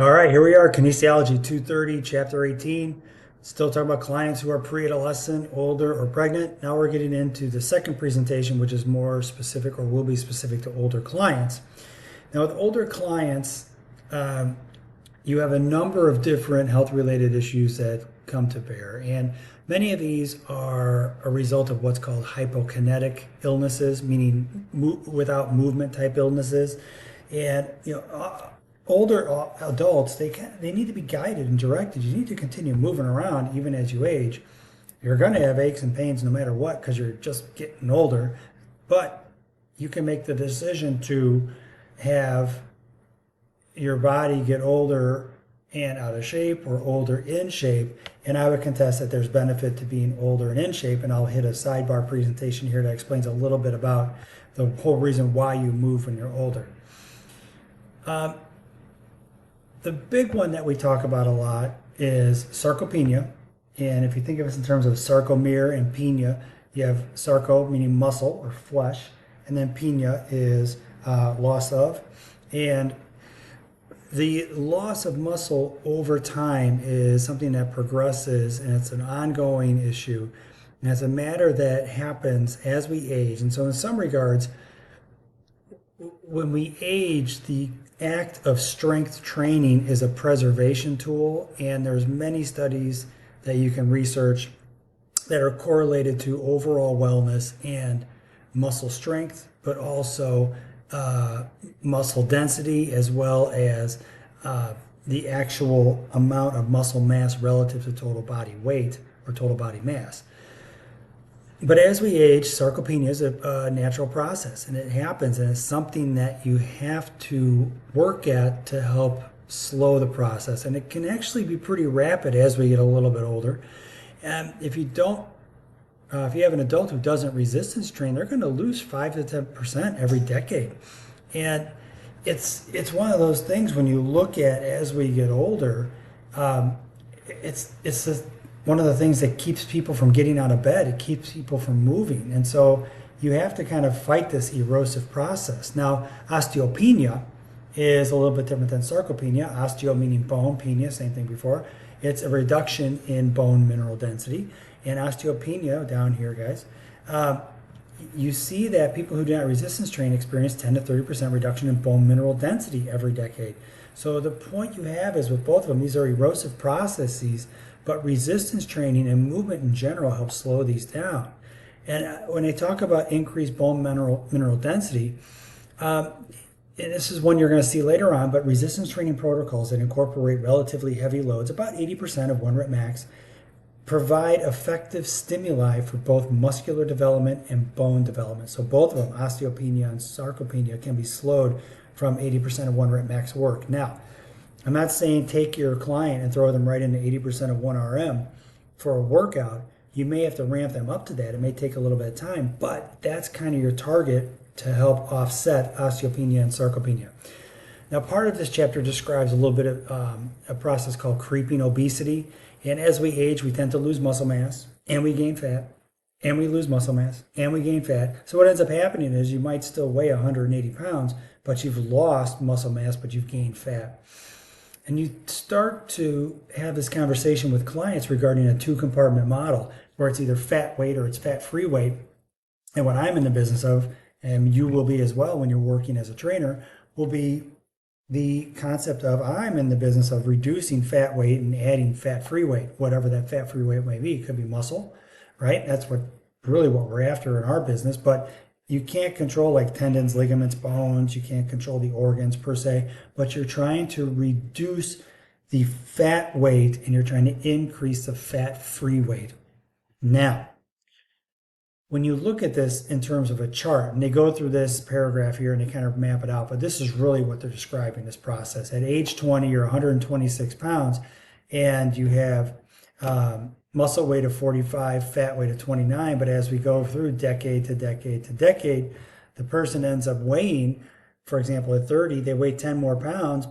All right, here we are, Kinesiology 230, Chapter 18. Still talking about clients who are pre-adolescent, older, or pregnant. Now we're getting into the second presentation, which is more specific or will be specific to older clients. Now, with older clients, um, you have a number of different health-related issues that come to bear, and many of these are a result of what's called hypokinetic illnesses, meaning without movement type illnesses. And older adults, they need to be guided and directed. You need to continue moving around even as you age. You're going to have aches and pains no matter what because you're just getting older, but you can make the decision to have your body get older and out of shape or older in shape. And I would contest that there's benefit to being older and in shape. And I'll hit a sidebar presentation here that explains a little bit about the whole reason why you move when you're older. The big one that we talk about a lot is sarcopenia. And if you think of it in terms of sarcomere and penia, you have sarco, meaning muscle or flesh, and then penia is loss of. And the loss of muscle over time is something that progresses, and it's an ongoing issue. And it's a matter that happens as we age. And so in some regards, when we age, the act of strength training is a preservation tool, and there's many studies that you can research that are correlated to overall wellness and muscle strength, but also muscle density, as well as the actual amount of muscle mass relative to total body weight or total body mass. But as we age, sarcopenia is a natural process, and it happens, and it's something that you have to work at to help slow the process. And it can actually be pretty rapid as we get a little bit older. And if you have an adult who doesn't resistance train, they're going to lose 5 to 10% every decade. And it's one of those things when you look at as we get older, it's just one of the things that keeps people from getting out of bed. It keeps people from moving. And so you have to kind of fight this erosive process. Now, osteopenia is a little bit different than sarcopenia. Osteo meaning bone, penia, same thing before. It's a reduction in bone mineral density. And osteopenia, down here, guys, you see that people who do not resistance train experience 10 to 30% reduction in bone mineral density every decade. So the point you have is with both of them, these are erosive processes, but resistance training and movement in general help slow these down. And when I talk about increased bone mineral density, and this is one you're going to see later on, but resistance training protocols that incorporate relatively heavy loads, about 80% of 1 rep max, provide effective stimuli for both muscular development and bone development. So both of them, osteopenia and sarcopenia, can be slowed from 80% of 1 rep max work. Now, I'm not saying take your client and throw them right into 80% of 1 RM for a workout. You may have to ramp them up to that. It may take a little bit of time, but that's kind of your target to help offset osteopenia and sarcopenia. Now, part of this chapter describes a little bit of a process called creeping obesity. And as we age, we tend to lose muscle mass, and we gain fat, and we lose muscle mass, and we gain fat. So what ends up happening is you might still weigh 180 pounds, but you've lost muscle mass, but you've gained fat. And you start to have this conversation with clients regarding a 2-compartment model, where it's either fat weight or it's fat-free weight. And what I'm in the business of, and you will be as well when you're working as a trainer, will be the concept of I'm in the business of reducing fat weight and adding fat-free weight, whatever that fat-free weight may be. It could be muscle, right? That's what we're after in our business. But you can't control like tendons, ligaments, bones. You can't control the organs per se, but you're trying to reduce the fat weight and you're trying to increase the fat-free weight. Now, when you look at this in terms of a chart, and they go through this paragraph here and they kind of map it out, but this is really what they're describing, this process. At age 20, you're 126 pounds, and you have muscle weight of 45, fat weight of 29, but as we go through decade to decade to decade, the person ends up weighing, for example, at 30, they weigh 10 more pounds,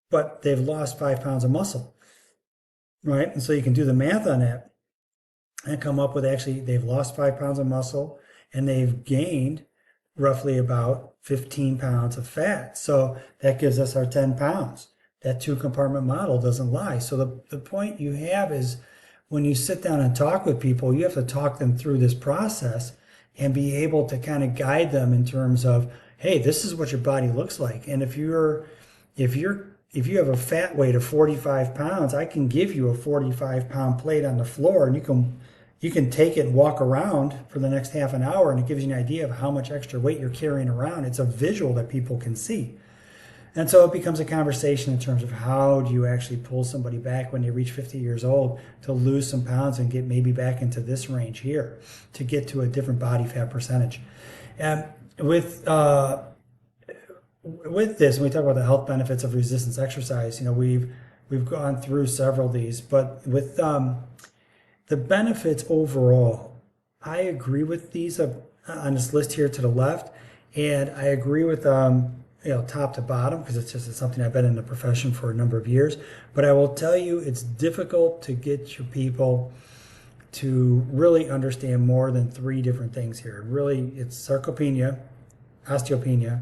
but they've lost 5 pounds of muscle, right? And so you can do the math on that and come up with actually they've lost 5 pounds of muscle and they've gained roughly about 15 pounds of fat. So that gives us our 10 pounds. that two-compartment model doesn't lie. So the point you have is when you sit down and talk with people, you have to talk them through this process and be able to kind of guide them in terms of, hey, this is what your body looks like. And if you have a fat weight of 45 pounds, I can give you a 45-pound plate on the floor, and you can take it and walk around for the next half an hour, and it gives you an idea of how much extra weight you're carrying around. It's a visual that people can see. And so it becomes a conversation in terms of how do you actually pull somebody back when they reach 50 years old to lose some pounds and get maybe back into this range here to get to a different body fat percentage. And with this, when we talk about the health benefits of resistance exercise, we've gone through several of these, but with the benefits overall, I agree with these on this list here to the left, and I agree with top to bottom, because it's something I've been in the profession for a number of years. But I will tell you, it's difficult to get your people to really understand more than three different things here. Really, it's sarcopenia, osteopenia,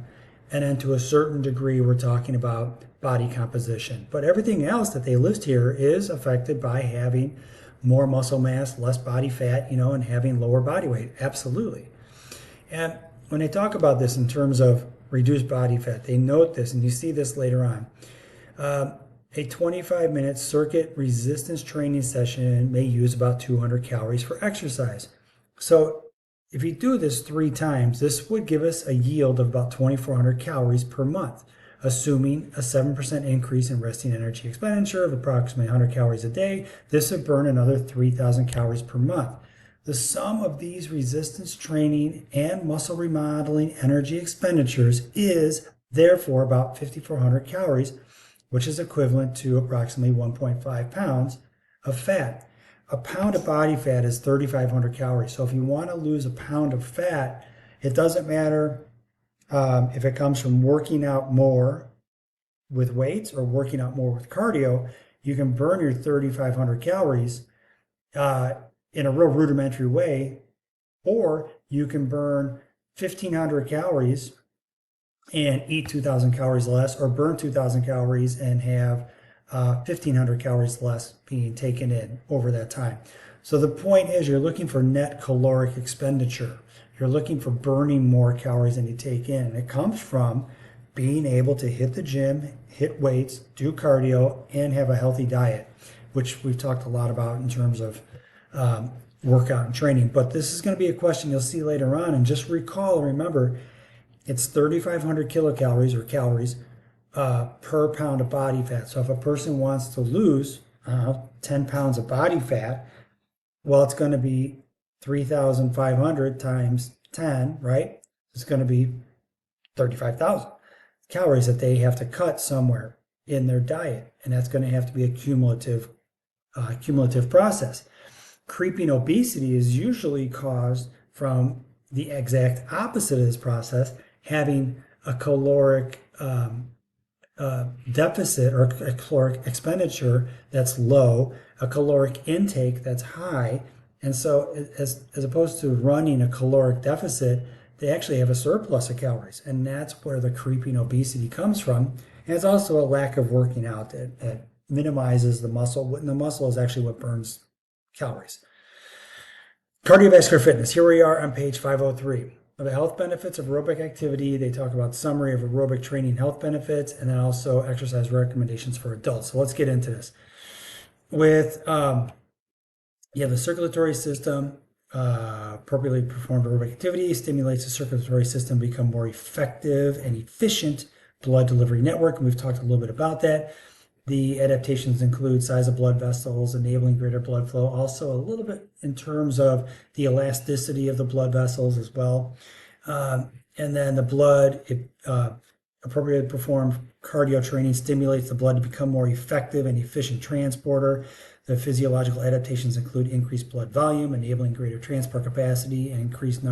and then to a certain degree, we're talking about body composition. But everything else that they list here is affected by having more muscle mass, less body fat, and having lower body weight. Absolutely. And when they talk about this in terms of reduced body fat, they note this, and you see this later on. A 25-minute circuit resistance training session may use about 200 calories for exercise. So if you do this 3 times, this would give us a yield of about 2,400 calories per month, assuming a 7% increase in resting energy expenditure of approximately 100 calories a day. This would burn another 3,000 calories per month. The sum of these resistance training and muscle remodeling energy expenditures is therefore about 5,400 calories, which is equivalent to approximately 1.5 pounds of fat. A pound of body fat is 3,500 calories. So if you want to lose a pound of fat, it doesn't matter if it comes from working out more with weights or working out more with cardio. You can burn your 3,500 calories in a real rudimentary way, or you can burn 1,500 calories and eat 2,000 calories less, or burn 2,000 calories and have 1,500 calories less being taken in over that time. So the point is, you're looking for net caloric expenditure. You're looking for burning more calories than you take in. And it comes from being able to hit the gym, hit weights, do cardio, and have a healthy diet, which we've talked a lot about in terms of workout and training. But this is going to be a question you'll see later on. And just remember, it's 3,500 kilocalories or calories per pound of body fat. So if a person wants to lose 10 pounds of body fat, well, it's going to be 3,500 times 10, right? It's going to be 35,000 calories that they have to cut somewhere in their diet. And that's going to have to be a cumulative process. Creeping obesity is usually caused from the exact opposite of this process, having a caloric deficit or a caloric expenditure that's low, a caloric intake that's high. And so as opposed to running a caloric deficit, they actually have a surplus of calories. And that's where the creeping obesity comes from. And it's also a lack of working out that minimizes the muscle. And the muscle is actually what burns calories. Cardiovascular fitness. Here we are on page 503. The health benefits of aerobic activity. They talk about summary of aerobic training health benefits, and then also exercise recommendations for adults. So let's get into this. With the circulatory system, appropriately performed aerobic activity stimulates the circulatory system to become more effective and efficient blood delivery network. And we've talked a little bit about that. The adaptations include size of blood vessels, enabling greater blood flow. Also a little bit in terms of the elasticity of the blood vessels as well. And then the blood, appropriately performed cardio training stimulates the blood to become more effective and efficient transporter. The physiological adaptations include increased blood volume, enabling greater transport capacity, and increased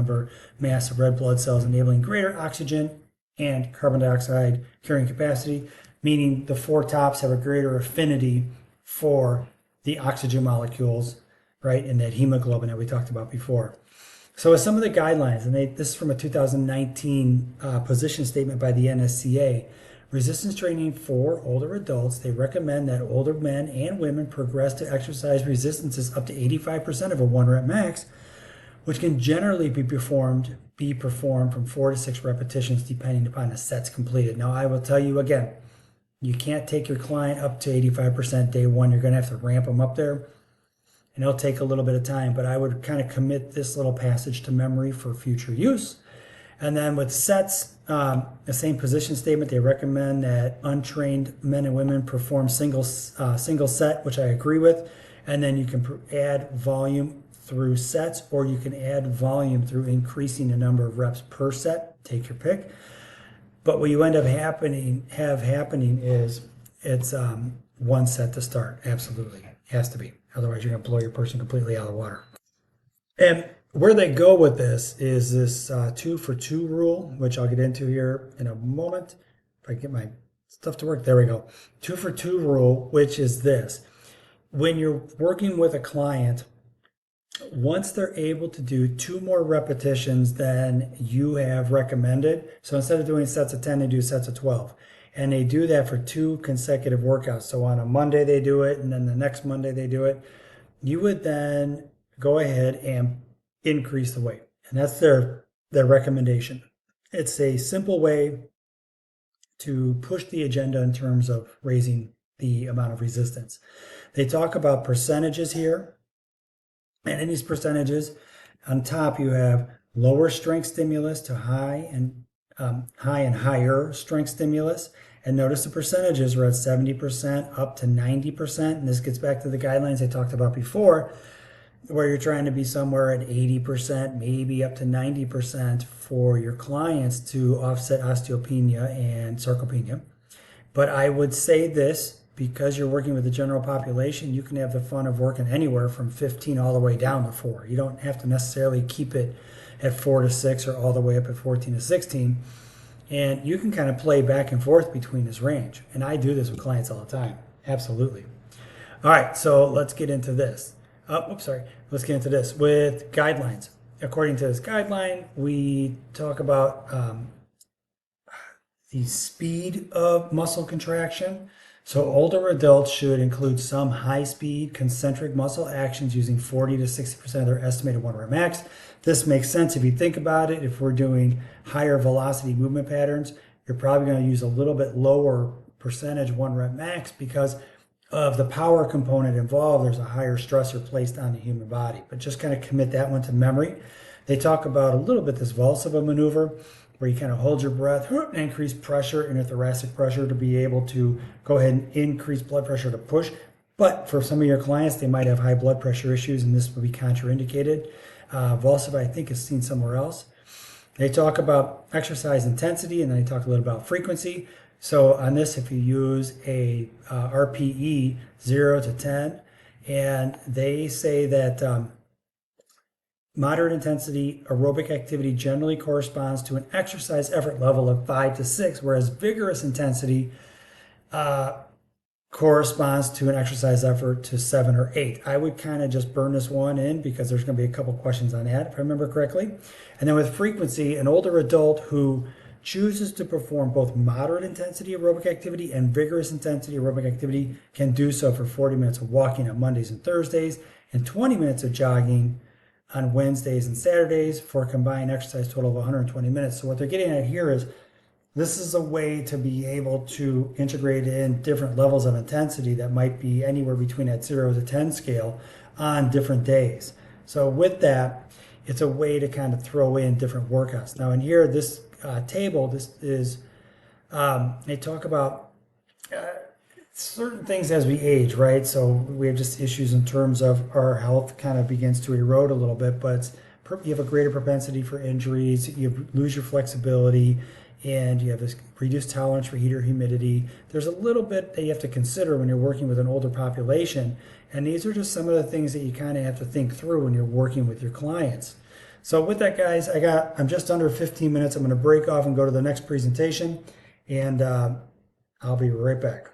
mass of red blood cells, enabling greater oxygen and carbon dioxide carrying capacity, meaning the 4 tops have a greater affinity for the oxygen molecules, right, and that hemoglobin that we talked about before. So with some of the guidelines, and this is from a 2019 position statement by the NSCA, resistance training for older adults. They recommend that older men and women progress to exercise resistances up to 85% of a 1 rep max, which can generally be performed from 4 to 6 repetitions depending upon the sets completed. Now, I will tell you again, you can't take your client up to 85% day one. You're going to have to ramp them up there, and it'll take a little bit of time, but I would kind of commit this little passage to memory for future use. And then with sets, the same position statement, they recommend that untrained men and women perform single set, which I agree with. And then you can add volume through sets, or you can add volume through increasing the number of reps per set. Take your pick. But what you end up happening is it's one set to start. Absolutely. Has to be. Otherwise, you're going to blow your person completely out of the water. And where they go with this is this 2-for-2 rule, which I'll get into here in a moment. If I get my stuff to work, there we go. 2-for-2 rule, which is this. When you're working with a client, once they're able to do 2 more repetitions than you have recommended, so instead of doing sets of 10, they do sets of 12. And they do that for 2 consecutive workouts. So on a Monday they do it, and then the next Monday they do it. You would then go ahead and increase the weight. And that's their recommendation. It's a simple way to push the agenda in terms of raising the amount of resistance. They talk about percentages here. And in these percentages, on top you have lower strength stimulus to high and higher strength stimulus. And notice the percentages are at 70% up to 90%. And this gets back to the guidelines I talked about before, where you're trying to be somewhere at 80%, maybe up to 90% for your clients to offset osteopenia and sarcopenia. But I would say this, because you're working with the general population, you can have the fun of working anywhere from 15 all the way down to 4. You don't have to necessarily keep it at 4 to 6 or all the way up at 14 to 16. And you can kind of play back and forth between this range. And I do this with clients all the time. Absolutely. All right, so let's get into this. Let's get into this with guidelines. According to this guideline, we talk about the speed of muscle contraction. So older adults should include some high-speed concentric muscle actions using 40 to 60% of their estimated 1 rep max. This makes sense if you think about it. If we're doing higher velocity movement patterns, you're probably going to use a little bit lower percentage 1 rep max because of the power component involved. There's a higher stressor placed on the human body. But just kind of commit that one to memory. They talk about a little bit this Valsalva maneuver, where you kind of hold your breath, increase pressure, interthoracic pressure, to be able to go ahead and increase blood pressure to push. But for some of your clients, they might have high blood pressure issues, and this would be contraindicated. Valsalva, I think, is seen somewhere else. They talk about exercise intensity, and then they talk a little about frequency. So on this, if you use a RPE 0 to 10, and they say that moderate intensity aerobic activity generally corresponds to an exercise effort level of 5 to 6, whereas vigorous intensity corresponds to an exercise effort to 7 or 8. I would kind of just burn this one in because there's going to be a couple questions on that, if I remember correctly. And then with frequency, an older adult who chooses to perform both moderate intensity aerobic activity and vigorous intensity aerobic activity can do so for 40 minutes of walking on Mondays and Thursdays and 20 minutes of jogging on Wednesdays and Saturdays for a combined exercise total of 120 minutes. So what they're getting at here is this is a way to be able to integrate in different levels of intensity that might be anywhere between that 0 to 10 scale on different days. So with that, it's a way to kind of throw in different workouts. Now in here, this table, this is, they talk about certain things as we age, right? So we have just issues in terms of our health kind of begins to erode a little bit, but you have a greater propensity for injuries, you lose your flexibility, and you have this reduced tolerance for heat or humidity. There's a little bit that you have to consider when you're working with an older population, and these are just some of the things that you kind of have to think through when you're working with your clients. So with that, guys, I'm just under 15 minutes. I'm going to break off and go to the next presentation, and I'll be right back.